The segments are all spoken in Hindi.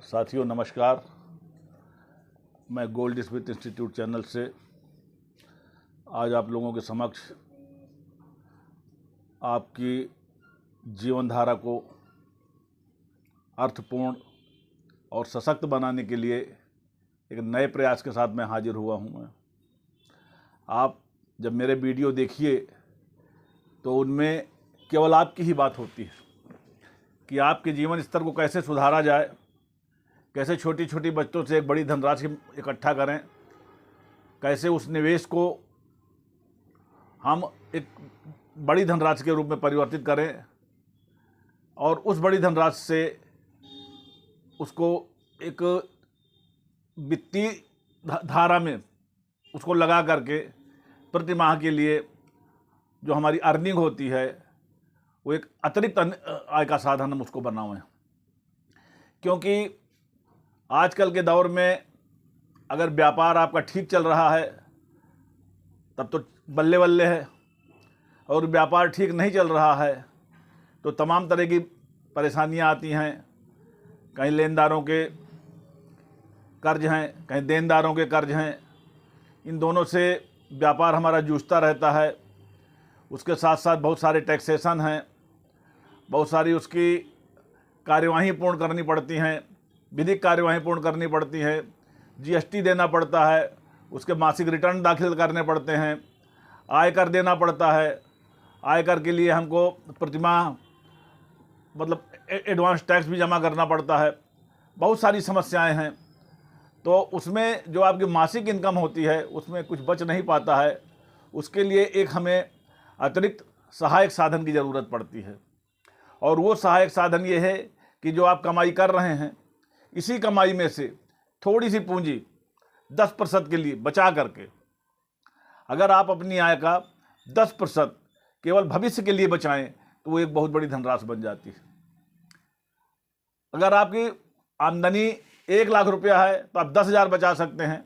साथियों नमस्कार। मैं गोल्ड स्मिथ इंस्टीट्यूट चैनल से आज आप लोगों के समक्ष आपकी जीवन धारा को अर्थपूर्ण और सशक्त बनाने के लिए एक नए प्रयास के साथ मैं हाजिर हुआ हूँ। मैं आप जब मेरे वीडियो देखिए तो उनमें केवल आपकी ही बात होती है कि आपके जीवन स्तर को कैसे सुधारा जाए, कैसे छोटी छोटी बचतों से एक बड़ी धनराशि इकट्ठा करें, कैसे उस निवेश को हम एक बड़ी धनराशि के रूप में परिवर्तित करें और उस बड़ी धनराशि से उसको एक वित्तीय धारा में उसको लगा करके प्रति माह के लिए जो हमारी अर्निंग होती है वो एक अतिरिक्त आय का साधन हम उसको बनाएं। क्योंकि आजकल के दौर में अगर व्यापार आपका ठीक चल रहा है तब तो बल्ले बल्ले है, और व्यापार ठीक नहीं चल रहा है तो तमाम तरह की परेशानियां आती हैं। कहीं लेनदारों के कर्ज हैं, कहीं देनदारों के कर्ज हैं। इन दोनों से व्यापार हमारा जूझता रहता है। उसके साथ साथ बहुत सारे टैक्सेशन हैं, बहुत सारी उसकी कार्यवाही पूर्ण करनी पड़ती हैं, विधिक कार्यवाही पूर्ण करनी पड़ती है, जीएसटी देना पड़ता है, उसके मासिक रिटर्न दाखिल करने पड़ते हैं, आयकर देना पड़ता है। आयकर के लिए हमको प्रतिमाह मतलब एडवांस टैक्स भी जमा करना पड़ता है। बहुत सारी समस्याएं हैं। तो उसमें जो आपकी मासिक इनकम होती है उसमें कुछ बच नहीं पाता है। उसके लिए एक हमें अतिरिक्त सहायक साधन की ज़रूरत पड़ती है, और वो सहायक साधन ये है कि जो आप कमाई कर रहे हैं इसी कमाई में से थोड़ी सी पूंजी 10% के लिए बचा करके, अगर आप अपनी आय का 10% केवल भविष्य के लिए बचाएं तो वो एक बहुत बड़ी धनराशि बन जाती है। अगर आपकी आमदनी 1 लाख रुपया है तो आप 10,000 बचा सकते हैं,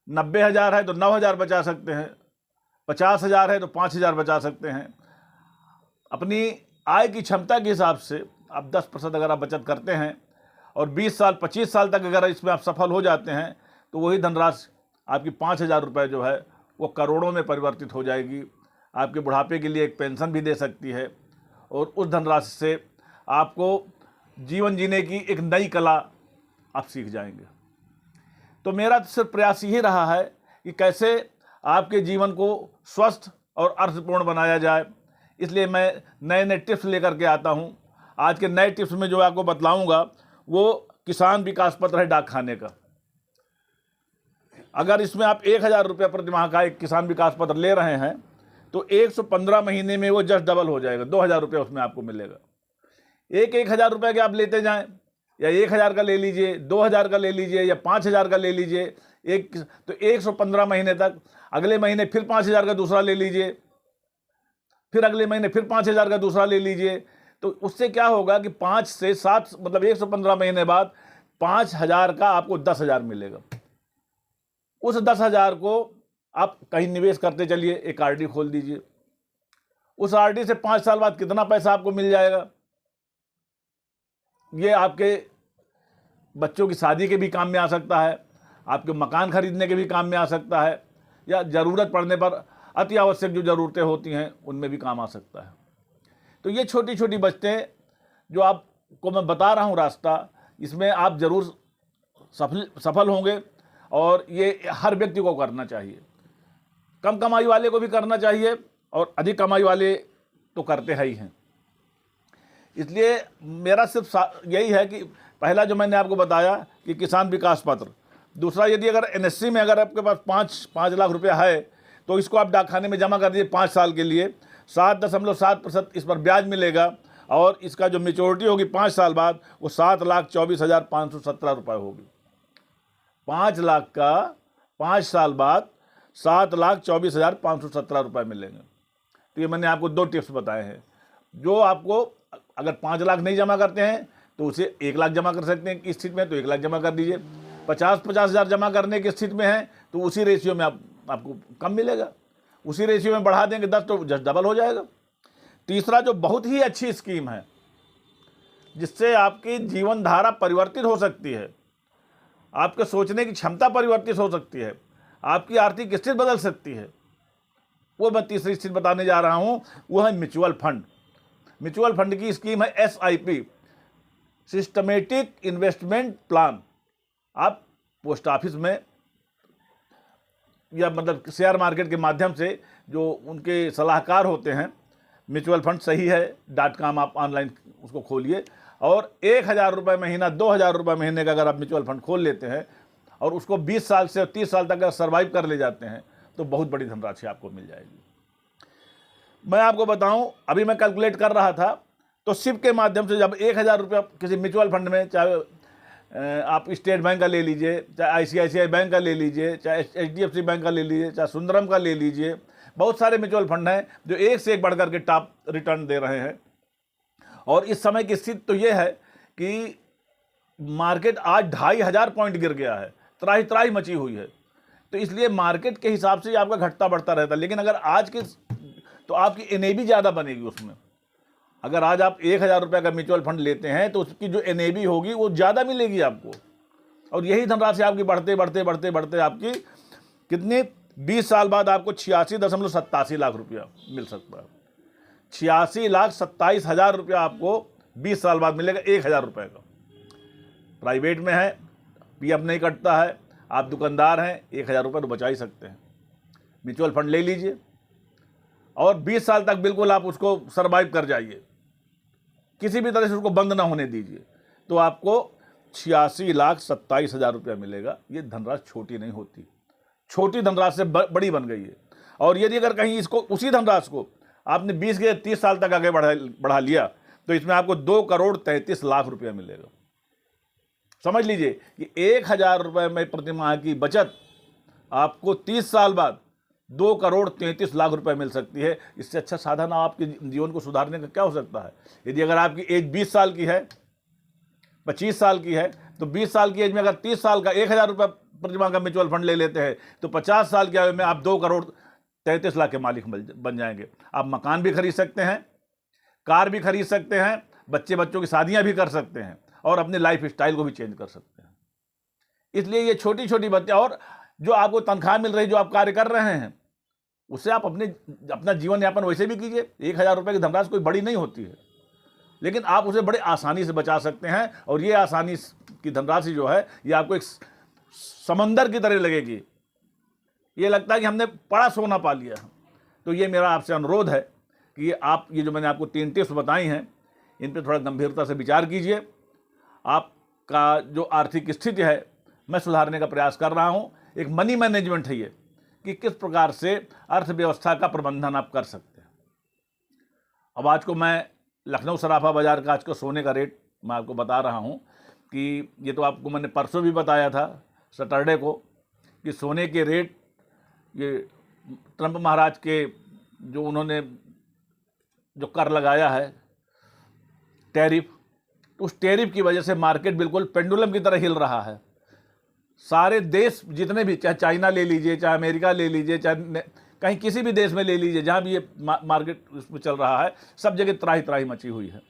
90,000 है तो 9,000 बचा सकते हैं, 50,000 है तो 5,000 बचा सकते हैं। अपनी आय की क्षमता के हिसाब से आप 10% अगर आप बचत करते हैं और 20 साल 25 साल तक अगर इसमें आप सफल हो जाते हैं तो वही धनराशि आपकी 5,000 रुपये जो है वो करोड़ों में परिवर्तित हो जाएगी। आपके बुढ़ापे के लिए एक पेंशन भी दे सकती है, और उस धनराशि से आपको जीवन जीने की एक नई कला आप सीख जाएंगे। तो मेरा सिर्फ प्रयास यही रहा है कि कैसे आपके जीवन को स्वस्थ और अर्थपूर्ण बनाया जाए। इसलिए मैं नए नए टिप्स लेकर के आता हूँ। आज के नए टिप्स में जो आपको बतलाऊँगा वो किसान विकास पत्र है डाक खाने का। अगर इसमें आप 1,000 रुपये प्रति माह का एक किसान विकास पत्र ले रहे हैं तो 115 महीने में वो जस्ट डबल हो जाएगा, 2,000 रुपये उसमें आपको मिलेगा। 1,000 रुपये के आप लेते जाएं, या 1,000 का ले लीजिए, 2,000 का ले लीजिए, या 5,000 का ले लीजिए, तो 115 महीने तक, अगले महीने फिर 5,000 का दूसरा ले लीजिए, फिर अगले महीने फिर 5,000 का दूसरा ले लीजिए। तो उससे क्या होगा कि 5 से 7 मतलब 115 महीने बाद 5,000 का आपको 10,000 मिलेगा। उस 10,000 को आप कहीं निवेश करते चलिए, एक आरडी खोल दीजिए। उस आरडी से 5 साल बाद कितना पैसा आपको मिल जाएगा, ये आपके बच्चों की शादी के भी काम में आ सकता है, आपके मकान खरीदने के भी काम में आ सकता है, या ज़रूरत पड़ने पर अति आवश्यक जो ज़रूरतें होती हैं उनमें भी काम आ सकता है। तो ये छोटी छोटी बचतें जो आपको मैं बता रहा हूँ रास्ता, इसमें आप ज़रूर सफल होंगे, और ये हर व्यक्ति को करना चाहिए। कम कमाई वाले को भी करना चाहिए, और अधिक कमाई वाले तो करते ही हैं। इसलिए मेरा सिर्फ यही है कि पहला जो मैंने आपको बताया कि किसान विकास पत्र, दूसरा यदि अगर एनएससी में अगर आपके पास 5 लाख रुपया है तो इसको आप डाकखाने में जमा कर दीजिए 5 साल के लिए। 7.7% इस पर ब्याज मिलेगा, और इसका जो मेच्योरिटी होगी 5 साल बाद वो 7,24,517 रुपये होगी। 5 लाख का 5 साल बाद 7,24,517 रुपये मिलेंगे। तो ये मैंने आपको 2 टिप्स बताए हैं। जो आपको अगर 5 लाख नहीं जमा करते हैं तो उसे 1 लाख जमा कर सकते हैं इस स्थिति में, तो 1 लाख जमा कर दीजिए। 50,000 जमा करने की स्थिति में है तो उसी रेशियो में आपको कम मिलेगा। उसी रेशियो में बढ़ा देंगे 10 तो जस्ट डबल हो जाएगा। तीसरा जो बहुत ही अच्छी स्कीम है जिससे आपकी जीवन धारा परिवर्तित हो सकती है, आपके सोचने की क्षमता परिवर्तित हो सकती है, आपकी आर्थिक स्थिति बदल सकती है। वो मैं तीसरी स्थिति बताने जा रहा हूँ, वो है म्यूचुअल फंड। म्यूचुअल फंड की स्कीम है SIP, सिस्टमेटिक इन्वेस्टमेंट प्लान। आप पोस्ट ऑफिस में या मतलब शेयर मार्केट के माध्यम से जो उनके सलाहकार होते हैं, म्यूचुअल फंड सही है .com, आप ऑनलाइन उसको खोलिए और 1,000 रुपये महीना, 2,000 रुपये महीने का अगर आप म्यूचुअल फंड खोल लेते हैं और उसको 20 साल से 30 साल तक अगर सर्वाइव कर ले जाते हैं तो बहुत बड़ी धनराशि आपको मिल जाएगी। मैं आपको बताऊं, अभी मैं कैलकुलेट कर रहा था तो SIP के माध्यम से जब 1,000 रुपया किसी म्यूचुअल फंड में, चाहे आप स्टेट बैंक का ले लीजिए, चाहे ICICI बैंक का ले लीजिए, चाहे HDFC बैंक का ले लीजिए, चाहे सुंदरम का ले लीजिए, बहुत सारे म्यूचुअल फंड हैं जो एक से एक बढ़ करके टॉप रिटर्न दे रहे हैं। और इस समय की स्थिति तो ये है कि मार्केट आज 2,500 पॉइंट गिर गया है, त्राही त्राही मची हुई है। तो इसलिए मार्केट के हिसाब से आपका घटता बढ़ता रहता है। लेकिन अगर आज की तो आपकी NAV ज़्यादा बनेगी उसमें। अगर आज आप 1,000 रुपये का म्यूचुअल फंड लेते हैं तो उसकी जो NAV होगी वो ज़्यादा मिलेगी आपको। और यही धनराशि आपकी बढ़ते बढ़ते बढ़ते बढ़ते आपकी कितनी 20 साल बाद आपको 86.87 लाख रुपया मिल सकता है। 86,27,000 रुपया आपको 20 साल बाद मिलेगा 1,000 रुपये का। प्राइवेट में है, PF नहीं कटता है, आप दुकानदार हैं, 1,000 रुपये तो बचा ही सकते हैं। म्यूचुअल फंड ले लीजिए और 20 साल तक बिल्कुल आप उसको सर्वाइव कर जाइए, किसी भी तरह से उसको बंद ना होने दीजिए, तो आपको 86,27,000 रुपया मिलेगा। ये धनराशि छोटी नहीं होती, छोटी धनराशि से बड़ी बन गई है। और यदि अगर कहीं इसको, उसी धनराशि को आपने 20 से 30 साल तक आगे बढ़ा लिया तो इसमें आपको 2,33,00,000 रुपया मिलेगा। समझ लीजिए कि 1,000 रुपये में प्रतिमाह की बचत आपको 30 साल बाद 2,33,00,000 रुपये मिल सकती है। इससे अच्छा साधन आपके जीवन को सुधारने का क्या हो सकता है। यदि अगर आपकी एज 20 साल की है, 25 साल की है, तो 20 साल की एज में अगर 30 साल का 1,000 रुपये प्रतिमाह का म्यूचुअल फंड ले लेते हैं तो 50 साल की आयु में आप 2,33,00,000 के मालिक बन जाएंगे। आप मकान भी खरीद सकते हैं, कार भी खरीद सकते हैं, बच्चों की शादियां भी कर सकते हैं और अपने लाइफ स्टाइल को भी चेंज कर सकते हैं। इसलिए ये छोटी छोटी बातें, और जो आपको तनख्वाह मिल रही, जो आप कार्य कर रहे हैं, उससे आप अपना जीवन यापन वैसे भी कीजिए। 1,000 रुपये की धनराशि कोई बड़ी नहीं होती है, लेकिन आप उसे बड़े आसानी से बचा सकते हैं। और ये आसानी की धनराशि जो है, ये आपको एक समंदर की तरह लगेगी। ये लगता है कि हमने बड़ा सोना पा लिया। तो ये मेरा आपसे अनुरोध है कि आप ये जो मैंने आपको 3 टिप्स बताई हैं, इन पर थोड़ा गंभीरता से विचार कीजिए। आपका जो आर्थिक स्थिति है, मैं सुधारने का प्रयास कर रहा हूँ। एक मनी मैनेजमेंट है ये, कि किस प्रकार से अर्थव्यवस्था का प्रबंधन आप कर सकते हैं। अब आज को मैं लखनऊ सराफा बाज़ार का आज का सोने का रेट मैं आपको बता रहा हूँ कि ये तो आपको मैंने परसों भी बताया था, सैटरडे को, कि सोने के रेट, ये ट्रंप महाराज के जो उन्होंने जो कर लगाया है टैरिफ, तो उस टैरिफ की वजह से मार्केट बिल्कुल पेंडुलम की तरह हिल रहा है। सारे देश जितने भी, चाहे चाइना ले लीजिए, चाहे अमेरिका ले लीजिए, चाहे कहीं किसी भी देश में ले लीजिए, जहाँ भी ये मार्केट इसमें चल रहा है, सब जगह त्राही त्राही मची हुई है।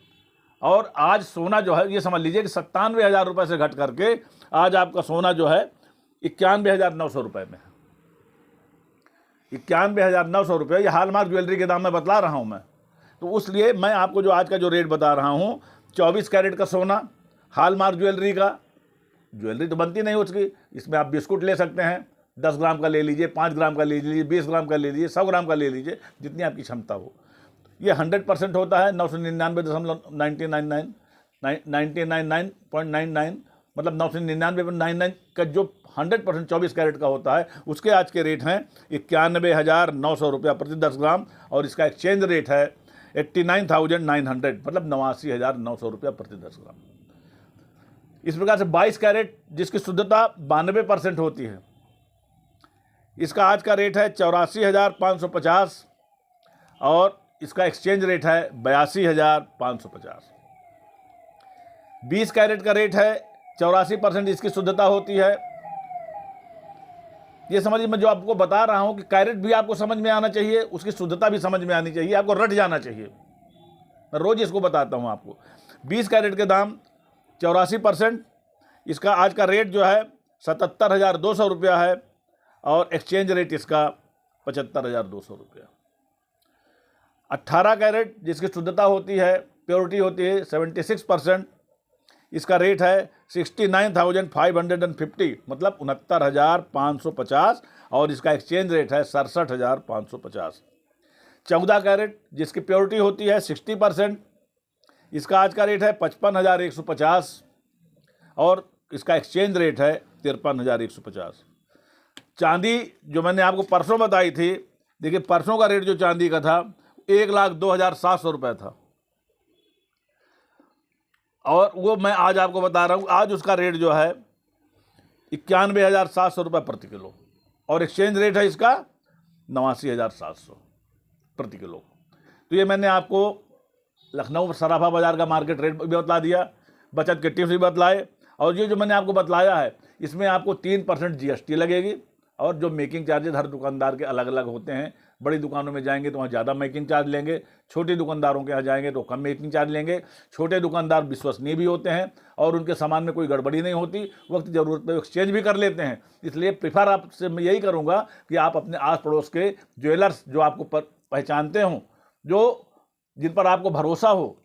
और आज सोना जो है, ये समझ लीजिए कि 97,000 रुपये से घट करके आज आपका सोना जो है 91,900 रुपये में है। 91,900 रुपये, ये हॉलमार्क ज्वेलरी के दाम में बतला रहा हूँ मैं। तो इसलिए मैं आपको जो आज का जो रेट बता रहा हूँ, 24 कैरेट का सोना, हॉलमार्क ज्वेलरी का, ज्वेलरी तो बनती नहीं उसकी, इसमें आप बिस्कुट ले सकते हैं, 10 ग्राम का ले लीजिए, 5 ग्राम का ले लीजिए, 20 ग्राम का ले लीजिए, 100 ग्राम का ले लीजिए, जितनी आपकी क्षमता हो। ये 100% होता है 999.99, मतलब 999.99 का जो 100% 24 कैरेट का होता है, उसके आज के रेट हैं 91,900 रुपया प्रति 10 ग्राम, और इसका एक्सचेंज रेट है 89,900, मतलब 89,900 रुपया प्रति 10 ग्राम। इस प्रकार से 22 कैरेट जिसकी शुद्धता 92% होती है, इसका आज का रेट है 84,550 और इसका एक्सचेंज रेट है 82,550। 20 कैरेट का रेट है 84% इसकी शुद्धता होती है। ये समझिए, मैं जो आपको बता रहा हूं कि कैरेट भी आपको समझ में आना चाहिए, उसकी शुद्धता भी समझ में आनी चाहिए, आपको रट जाना चाहिए। मैं रोज इसको बताता हूं आपको। 20 कैरेट के दाम 84%, इसका आज का रेट जो है 77,200 रुपया है और एक्सचेंज रेट इसका 75,200 रुपया। 18 कैरेट जिसकी शुद्धता होती है, प्योरिटी होती है 76%, इसका रेट है 69,550, मतलब 69,550 और इसका एक्सचेंज रेट है 67,550। 14 कैरेट जिसकी प्योरिटी होती है 60%, इसका आज का रेट है 55,150 और इसका एक्सचेंज रेट है 53,150। चांदी जो मैंने आपको परसों बताई थी, देखिए परसों का रेट जो चांदी का था 1,02,700 रुपये था और वो मैं आज आपको बता रहा हूँ, आज उसका रेट जो है 91,700 रुपये प्रति किलो और एक्सचेंज रेट है इसका 89,700 प्रति किलो। तो ये मैंने आपको लखनऊ सराफा बाज़ार का मार्केट रेट भी बतला दिया, बचत के टिप्स भी बतलाए और ये जो मैंने आपको बतलाया है इसमें आपको 3% GST लगेगी और जो मेकिंग चार्जेस हर दुकानदार के अलग अलग होते हैं। बड़ी दुकानों में जाएंगे तो वहाँ ज़्यादा मेकिंग चार्ज लेंगे, छोटी दुकानदारों के यहाँ जाएंगे तो कम मेकिंग चार्ज लेंगे। छोटे दुकानदार विश्वसनीय भी होते हैं और उनके सामान में कोई गड़बड़ी नहीं होती, वक्त ज़रूरत पर एक्सचेंज भी कर लेते हैं। इसलिए प्रीफर आपसे मैं यही करूँगा कि आप अपने आस पड़ोस के ज्वेलर्स जो आपको पहचानते हों, जो जिन पर आपको भरोसा हो,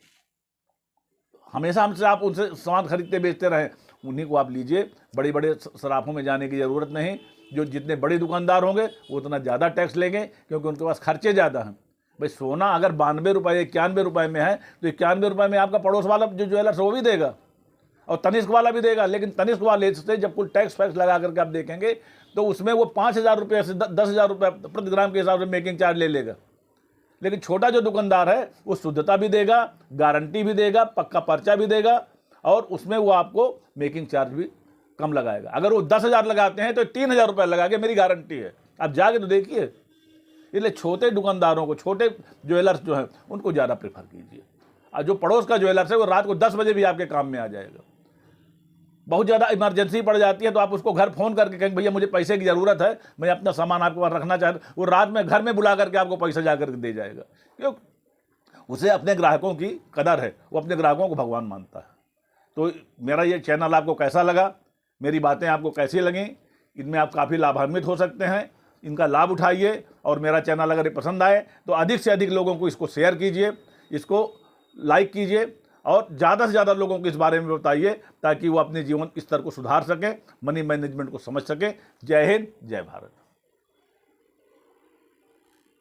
हमेशा हमसे आप उनसे सामान खरीदते बेचते रहें, उन्हीं को आप लीजिए। बड़ी बड़े सराफों में जाने की ज़रूरत नहीं। जो जितने बड़े दुकानदार होंगे वो उतना ज़्यादा टैक्स लेंगे क्योंकि उनके पास खर्चे ज़्यादा हैं। भाई सोना अगर 92 रुपये 91 रुपये में है तो 91 रुपये में आपका पड़ोस वाला जो ज्वेलर्स वो भी देगा और तनिष्क वाला भी देगा, लेकिन तनिष्क वाले से जब कुल टैक्स फैक्स लगा करके आप देखेंगे तो उसमें वो 5,000 रुपये से 10,000 रुपये प्रति ग्राम के हिसाब से मेकिंग चार्ज ले लेगा। लेकिन छोटा जो दुकानदार है वो शुद्धता भी देगा, गारंटी भी देगा, पक्का पर्चा भी देगा और उसमें वो आपको मेकिंग चार्ज भी कम लगाएगा। अगर वो 10,000 लगाते हैं तो 3,000 रुपये लगा के मेरी गारंटी है, आप जाके तो देखिए। इसलिए छोटे दुकानदारों को, छोटे ज्वेलर्स जो हैं उनको ज़्यादा प्रेफर कीजिए। और जो पड़ोस का ज्वेलर्स है वो रात को 10 बजे भी आपके काम में आ जाएगा। बहुत ज़्यादा इमरजेंसी पड़ जाती है तो आप उसको घर फ़ोन करके कहेंगे भैया मुझे पैसे की ज़रूरत है, मैं अपना सामान आपके पास रखना चाहता हूँ, वो रात में घर में बुला करके आपको पैसा जा करके दे जाएगा। क्यों? उसे अपने ग्राहकों की कदर है, वो अपने ग्राहकों को भगवान मानता है। तो मेरा ये चैनल आपको कैसा लगा, मेरी बातें आपको कैसी लगीं, इनमें आप काफ़ी लाभान्वित हो सकते हैं, इनका लाभ उठाइए। और मेरा चैनल अगर ये पसंद आए तो अधिक से अधिक लोगों को इसको शेयर कीजिए, इसको लाइक कीजिए और ज़्यादा से ज़्यादा लोगों को इस बारे में बताइए ताकि वो अपने जीवन स्तर को सुधार सकें, मनी मैनेजमेंट को समझ सकें। जय हिंद, जय भारत।